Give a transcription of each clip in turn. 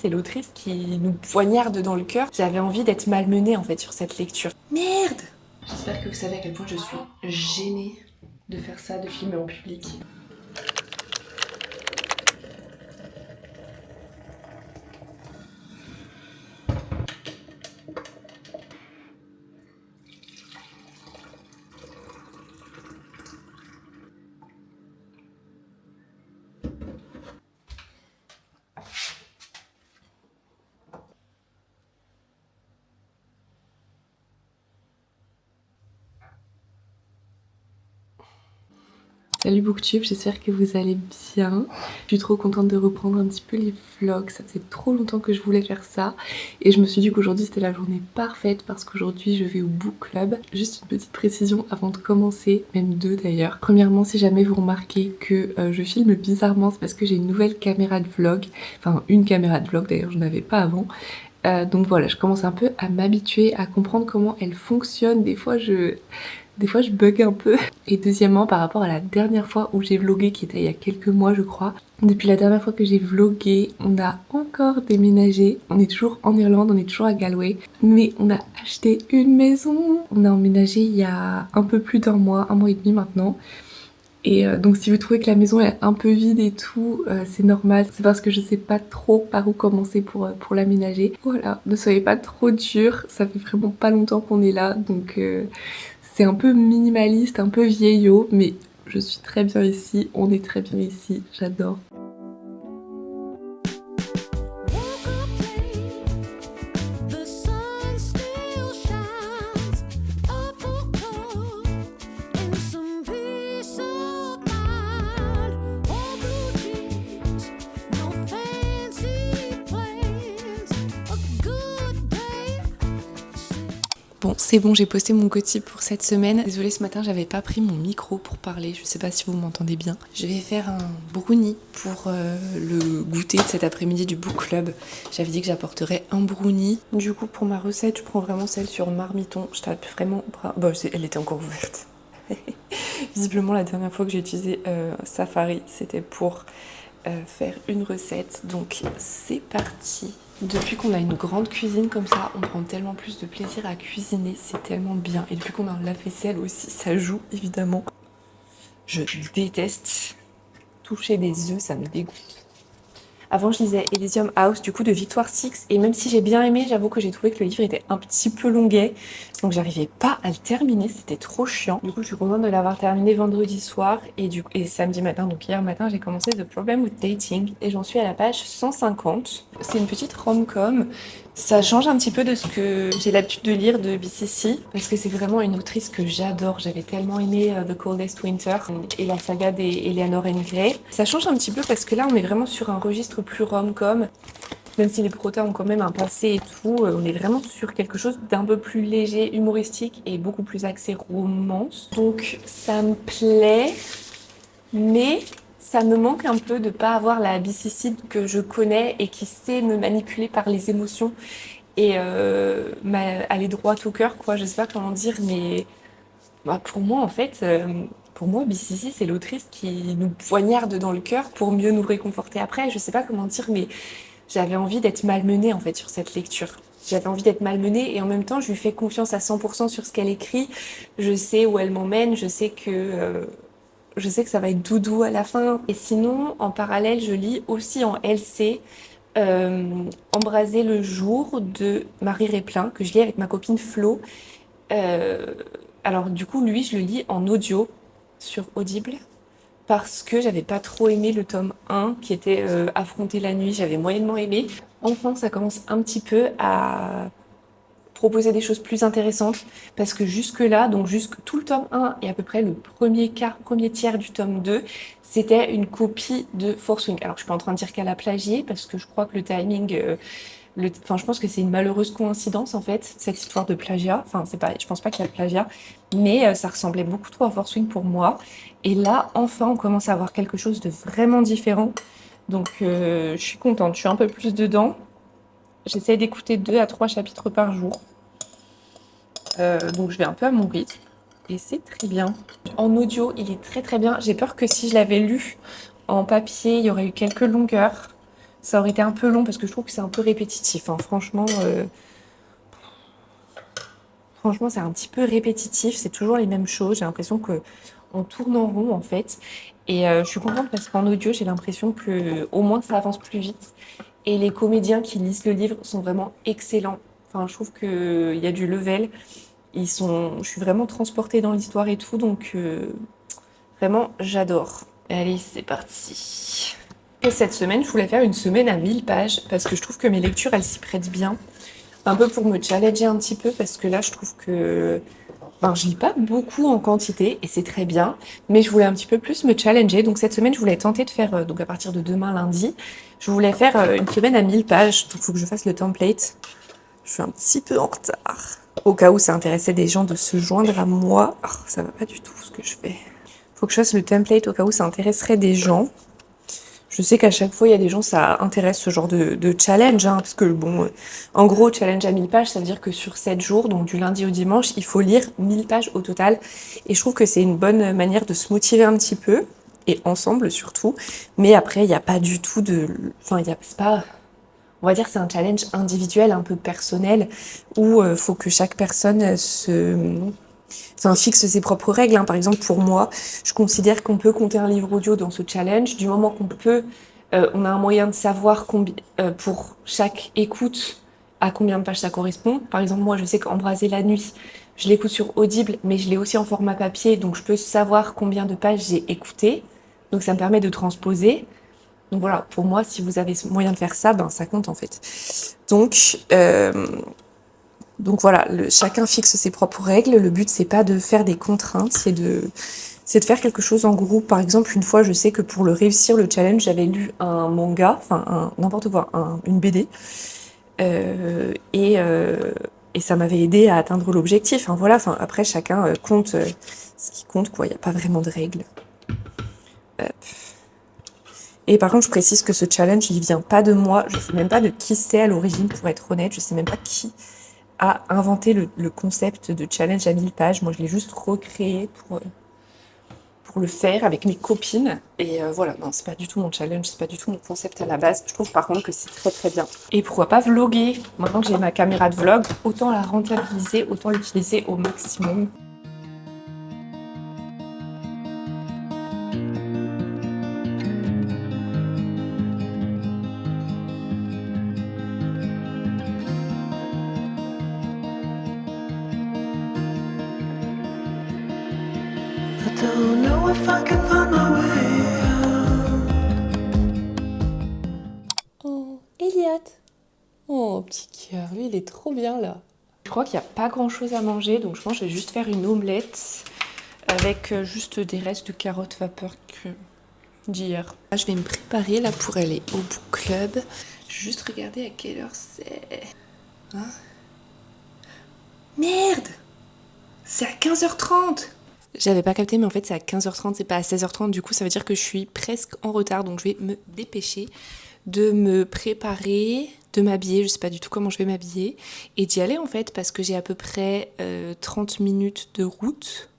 C'est l'autrice qui nous poignarde dans le cœur. J'avais envie d'être malmenée en fait sur cette lecture. Merde! J'espère que vous savez à quel point je suis gênée de faire ça, de filmer en public. Salut Booktube, j'espère que vous allez bien. Je suis trop contente de reprendre un petit peu les vlogs, ça faisait trop longtemps que je voulais faire ça et je me suis dit qu'aujourd'hui c'était la journée parfaite parce qu'aujourd'hui je vais au book club. Juste une petite précision avant de commencer, même deux d'ailleurs. Premièrement, si jamais vous remarquez que je filme bizarrement, c'est parce que j'ai une nouvelle caméra de vlog, enfin une caméra de vlog d'ailleurs, je n'en avais pas avant. Donc voilà, je commence un peu à m'habituer, à comprendre comment elle fonctionne. Des fois je bug un peu. Et deuxièmement, par rapport à la dernière fois où j'ai vlogué, qui était il y a quelques mois je crois, depuis la dernière fois que j'ai vlogué, on a encore déménagé. On est toujours en Irlande, on est toujours à Galway, mais on a acheté une maison. On a emménagé il y a un peu plus d'un mois et demi maintenant. Et donc si vous trouvez que la maison est un peu vide et tout, c'est normal, c'est parce que je sais pas trop par où commencer pour l'aménager. Voilà, ne soyez pas trop durs, ça fait vraiment pas longtemps qu'on est là, donc c'est un peu minimaliste, un peu vieillot, mais je suis très bien ici, on est très bien ici, j'adore. Bon, c'est bon, j'ai posté mon quotidien pour cette semaine. Désolée, ce matin, j'avais pas pris mon micro pour parler. Je sais pas si vous m'entendez bien. Je vais faire un brownie pour le goûter de cet après-midi du book club. J'avais dit que j'apporterais un brownie. Du coup, pour ma recette, je prends vraiment celle sur marmiton. Je tape vraiment... Bon, elle était encore ouverte. Visiblement, la dernière fois que j'ai utilisé Safari, c'était pour faire une recette. Donc, c'est parti. Depuis qu'on a une grande cuisine comme ça, on prend tellement plus de plaisir à cuisiner, c'est tellement bien. Et depuis qu'on a un lave-vaisselle aussi, ça joue évidemment. Je déteste toucher des œufs, ça me dégoûte. Avant, je lisais Elysium House, du coup, de Victoire Six. Et même si j'ai bien aimé, j'avoue que j'ai trouvé que le livre était un petit peu longuet. Donc, j'arrivais pas à le terminer. C'était trop chiant. Du coup, je suis contente de l'avoir terminé vendredi soir. Et samedi matin, donc hier matin, j'ai commencé The Problem with Dating. Et j'en suis à la page 150. C'est une petite rom-com. Ça change un petit peu de ce que j'ai l'habitude de lire de BCC, parce que c'est vraiment une autrice que j'adore. J'avais tellement aimé The Coldest Winter et la saga des Eleanor and Gray. Ça change un petit peu parce que là, on est vraiment sur un registre plus rom-com. Même si les protas ont quand même un passé et tout, on est vraiment sur quelque chose d'un peu plus léger, humoristique et beaucoup plus axé romance. Donc ça me plaît, mais ça me manque un peu de pas avoir la BCC que je connais et qui sait me manipuler par les émotions et aller droit au cœur, quoi. Je sais pas comment dire, mais pour moi, en fait, pour moi, BCC, c'est l'autrice qui nous poignarde dans le cœur pour mieux nous réconforter après. Je sais pas comment dire, mais j'avais envie d'être malmenée, en fait, sur cette lecture. J'avais envie d'être malmenée et en même temps, je lui fais confiance à 100% sur ce qu'elle écrit. Je sais où elle m'emmène, je sais que ça va être doudou à la fin. Et sinon, en parallèle, je lis aussi en LC Embraser le jour de Marie Réplin, que je lis avec ma copine Flo. Euh, alors du coup, lui, je le lis en audio sur Audible parce que j'avais pas trop aimé le tome 1 qui était Affronter la nuit, j'avais moyennement aimé. Enfin, ça commence un petit peu à proposer des choses plus intéressantes parce que jusque-là, donc jusque tout le tome 1 et à peu près le premier tiers du tome 2, c'était une copie de Force Wing. Alors je suis pas en train de dire qu'elle a plagié parce que je crois que le timing enfin, je pense que c'est une malheureuse coïncidence en fait, cette histoire de plagiat. Enfin, c'est pas, je pense pas qu'il y a de plagiat, mais ça ressemblait beaucoup trop à Force Wing pour moi. Et là, enfin, on commence à avoir quelque chose de vraiment différent. Donc, je suis contente, je suis un peu plus dedans. J'essaie d'écouter 2 à 3 chapitres par jour. Donc, je vais un peu à mon rythme. Et c'est très bien. En audio, il est très très bien. J'ai peur que si je l'avais lu en papier, il y aurait eu quelques longueurs. Ça aurait été un peu long parce que je trouve que c'est un peu répétitif, hein. Franchement, c'est un petit peu répétitif, c'est toujours les mêmes choses. J'ai l'impression que on tourne en rond en fait. Et je suis contente parce qu'en audio, j'ai l'impression que au moins ça avance plus vite. Et les comédiens qui lisent le livre sont vraiment excellents. Enfin, je trouve qu'il y a du level. Je suis vraiment transportée dans l'histoire et tout, donc vraiment, j'adore. Allez, c'est parti. Et cette semaine, je voulais faire une semaine à 1000 pages parce que je trouve que mes lectures, elles s'y prêtent bien. Un peu pour me challenger un petit peu parce que là, je trouve que je lis pas beaucoup en quantité et c'est très bien, mais je voulais un petit peu plus me challenger. Donc cette semaine, je voulais tenter de faire, donc à partir de demain lundi, je voulais faire une semaine à 1000 pages. Donc il faut que je fasse le template. Je suis un petit peu en retard. Au cas où ça intéressait des gens de se joindre à moi. Oh, ça va pas du tout ce que je fais. Faut que je fasse le template au cas où ça intéresserait des gens. Je sais qu'à chaque fois, il y a des gens, ça intéresse ce genre de challenge, hein, parce que bon, en gros, challenge à 1000 pages, ça veut dire que sur 7 jours, donc du lundi au dimanche, il faut lire 1000 pages au total. Et je trouve que c'est une bonne manière de se motiver un petit peu, et ensemble surtout. Mais après, il n'y a pas du tout de... Enfin, c'est pas... On va dire que c'est un challenge individuel, un peu personnel, où faut que chaque personne fixe ses propres règles, hein. Par exemple, pour moi, je considère qu'on peut compter un livre audio dans ce challenge. Du moment on a un moyen de savoir pour chaque écoute à combien de pages ça correspond. Par exemple, moi, je sais qu'Embraser la nuit, je l'écoute sur Audible, mais je l'ai aussi en format papier, donc je peux savoir combien de pages j'ai écouté. Donc ça me permet de transposer. Donc voilà, pour moi, si vous avez moyen de faire ça, ça compte en fait. Donc, voilà, chacun fixe ses propres règles. Le but, c'est pas de faire des contraintes, c'est de faire quelque chose en groupe. Par exemple, une fois, je sais que pour réussir le challenge, j'avais lu un manga, n'importe quoi, une BD, et ça m'avait aidé à atteindre l'objectif. Hein, voilà. Après, chacun compte ce qui compte, quoi. Il n'y a pas vraiment de règles. Et par contre, je précise que ce challenge, il vient pas de moi. Je sais même pas de qui c'est à l'origine, pour être honnête. Je sais même pas qui a inventé le concept de challenge à 1000 pages. Moi, je l'ai juste recréé pour le faire avec mes copines. Et voilà, non, c'est pas du tout mon challenge, c'est pas du tout mon concept à la base. Je trouve par contre que c'est très très bien. Et pourquoi pas vlogger? Maintenant que j'ai ma caméra de vlog, autant la rentabiliser, autant l'utiliser au maximum. Oh, Elliot. Oh, petit cœur, lui, il est trop bien là. Je crois qu'il n'y a pas grand chose à manger, donc je pense que je vais juste faire une omelette avec juste des restes de carottes vapeur d'hier. Je vais me préparer là pour aller au book club. Je vais juste regarder à quelle heure c'est. Hein? Merde! C'est à 15h30! J'avais pas capté, mais en fait c'est à 15h30, c'est pas à 16h30. Du coup, ça veut dire que je suis presque en retard, donc je vais me dépêcher de me préparer, de m'habiller. Je sais pas du tout comment je vais m'habiller et d'y aller en fait, parce que j'ai à peu près 30 minutes de route.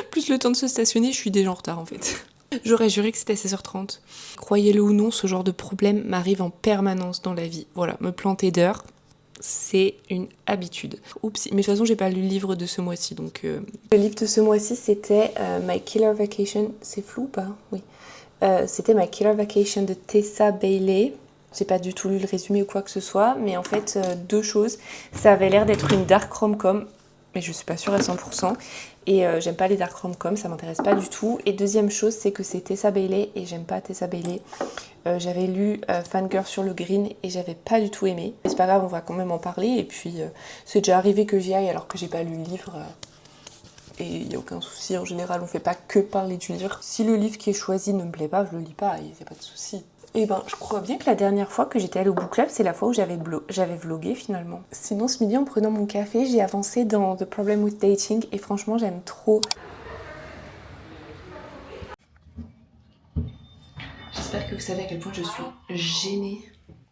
Plus le temps de se stationner, je suis déjà en retard en fait. J'aurais juré que c'était à 16h30. Croyez-le ou non, ce genre de problème m'arrive en permanence dans la vie. Voilà, me planter d'heure, c'est une habitude. Oups, mais de toute façon, j'ai pas lu le livre de ce mois-ci, donc... Le livre de ce mois-ci, c'était My Killer Vacation. C'est flou ou pas? Oui. C'était My Killer Vacation de Tessa Bailey. J'ai pas du tout lu le résumé ou quoi que ce soit, mais en fait, deux choses. Ça avait l'air d'être une dark rom-com, mais je suis pas sûre à 100%. Et j'aime pas les dark rom-com, ça m'intéresse pas du tout. Et deuxième chose, c'est que c'est Tessa Bailey et j'aime pas Tessa Bailey. J'avais lu Fangirl sur le Green et j'avais pas du tout aimé. Mais c'est pas grave, on va quand même en parler. Et puis c'est déjà arrivé que j'y aille alors que j'ai pas lu le livre. Et il n'y a aucun souci, en général on fait pas que parler du livre. Si le livre qui est choisi ne me plaît pas, je le lis pas, il n'y a pas de souci. Et je crois bien que la dernière fois que j'étais allée au book club, c'est la fois où j'avais vlogué finalement. Sinon ce midi en prenant mon café, j'ai avancé dans The Problem with Dating et franchement j'aime trop. J'espère que vous savez à quel point je suis gênée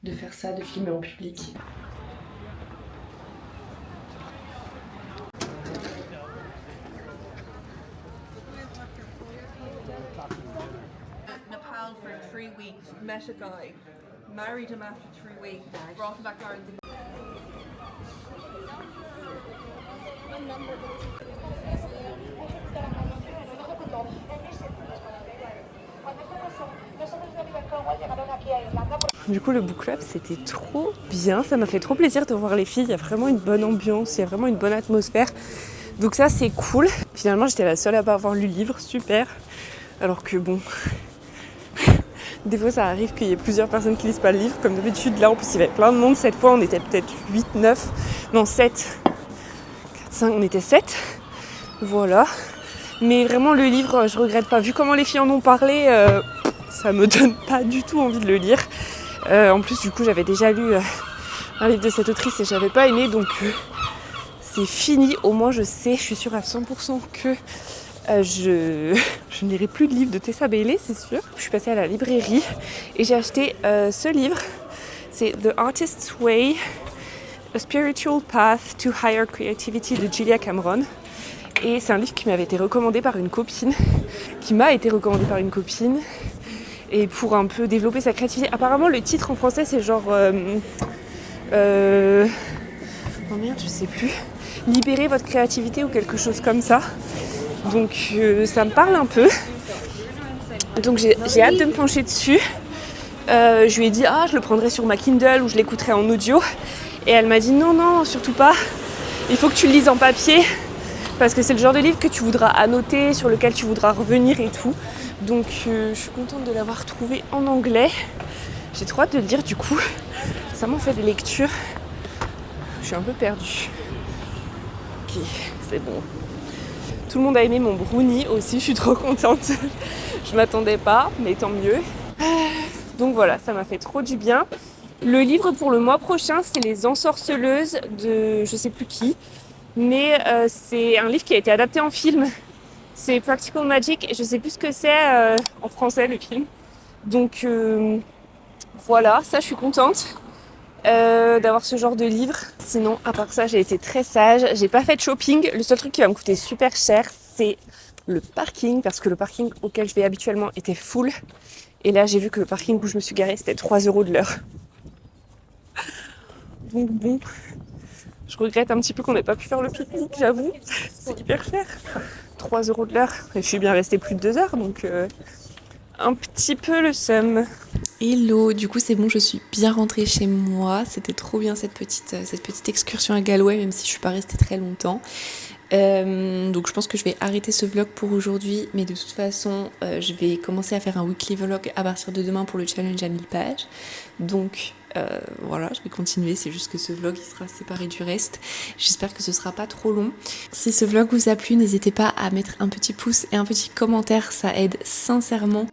de faire ça, de filmer en public. date, met a guy, married him after 3 weeks, brought him back to Ireland. Du coup, le book club, c'était trop bien. Ça m'a fait trop plaisir de voir les filles. Il y a vraiment une bonne ambiance, il y a vraiment une bonne atmosphère. Donc ça, c'est cool. Finalement, j'étais la seule à pas avoir lu le livre. Super. Alors que bon, des fois, ça arrive qu'il y ait plusieurs personnes qui lisent pas le livre. Comme d'habitude, là, en plus, il y avait plein de monde. Cette fois, on était peut-être 8, 9, non 7, 4, 5, on était 7. Voilà. Mais vraiment, le livre, je regrette pas. Vu comment les filles en ont parlé, ça me donne pas du tout envie de le lire. En plus, du coup, j'avais déjà lu un livre de cette autrice et j'avais pas aimé, donc c'est fini. Au moins, je sais, je suis sûre à 100% que je ne lirai plus de livres de Tessa Bailey, c'est sûr. Je suis passée à la librairie et j'ai acheté ce livre. C'est The Artist's Way, A Spiritual Path to Higher Creativity de Julia Cameron. Et c'est un livre qui m'avait été recommandé par une copine, et pour un peu développer sa créativité. Apparemment, le titre en français, c'est genre... oh merde, je sais plus. Libérer votre créativité ou quelque chose comme ça. Donc, ça me parle un peu. Donc, j'ai hâte de me pencher dessus. Je lui ai dit, je le prendrai sur ma Kindle ou je l'écouterai en audio. Et elle m'a dit, non, surtout pas. Il faut que tu le lises en papier. Parce que c'est le genre de livre que tu voudras annoter, sur lequel tu voudras revenir et tout. Donc je suis contente de l'avoir trouvé en anglais. J'ai trop hâte de le lire du coup. Ça m'en fait des lectures. Je suis un peu perdue. Ok, c'est bon. Tout le monde a aimé mon brownie aussi, je suis trop contente. Je m'attendais pas, mais tant mieux. Donc voilà, ça m'a fait trop du bien. Le livre pour le mois prochain, c'est Les Ensorceleuses de je sais plus qui. Mais c'est un livre qui a été adapté en film. C'est Practical Magic et je sais plus ce que c'est en français le film. Donc voilà, ça je suis contente d'avoir ce genre de livre. Sinon, à part ça, j'ai été très sage. J'ai pas fait de shopping. Le seul truc qui va me coûter super cher, c'est le parking. Parce que le parking auquel je vais habituellement était full. Et là, j'ai vu que le parking où je me suis garée, c'était 3 € de l'heure. Donc bon... Je regrette un petit peu qu'on n'ait pas pu faire le pique-nique, j'avoue. C'est hyper cher. 3 € de l'heure. Et je suis bien restée plus de 2 heures, donc un petit peu le seum. Hello, du coup c'est bon, je suis bien rentrée chez moi. C'était trop bien cette petite excursion à Galway, même si je suis pas restée très longtemps. Donc je pense que je vais arrêter ce vlog pour aujourd'hui, mais de toute façon je vais commencer à faire un weekly vlog à partir de demain pour le challenge à 1000 pages. Donc voilà, je vais continuer, c'est juste que ce vlog il sera séparé du reste. J'espère que ce sera pas trop long. Si ce vlog vous a plu, n'hésitez pas à mettre un petit pouce et un petit commentaire, ça aide sincèrement.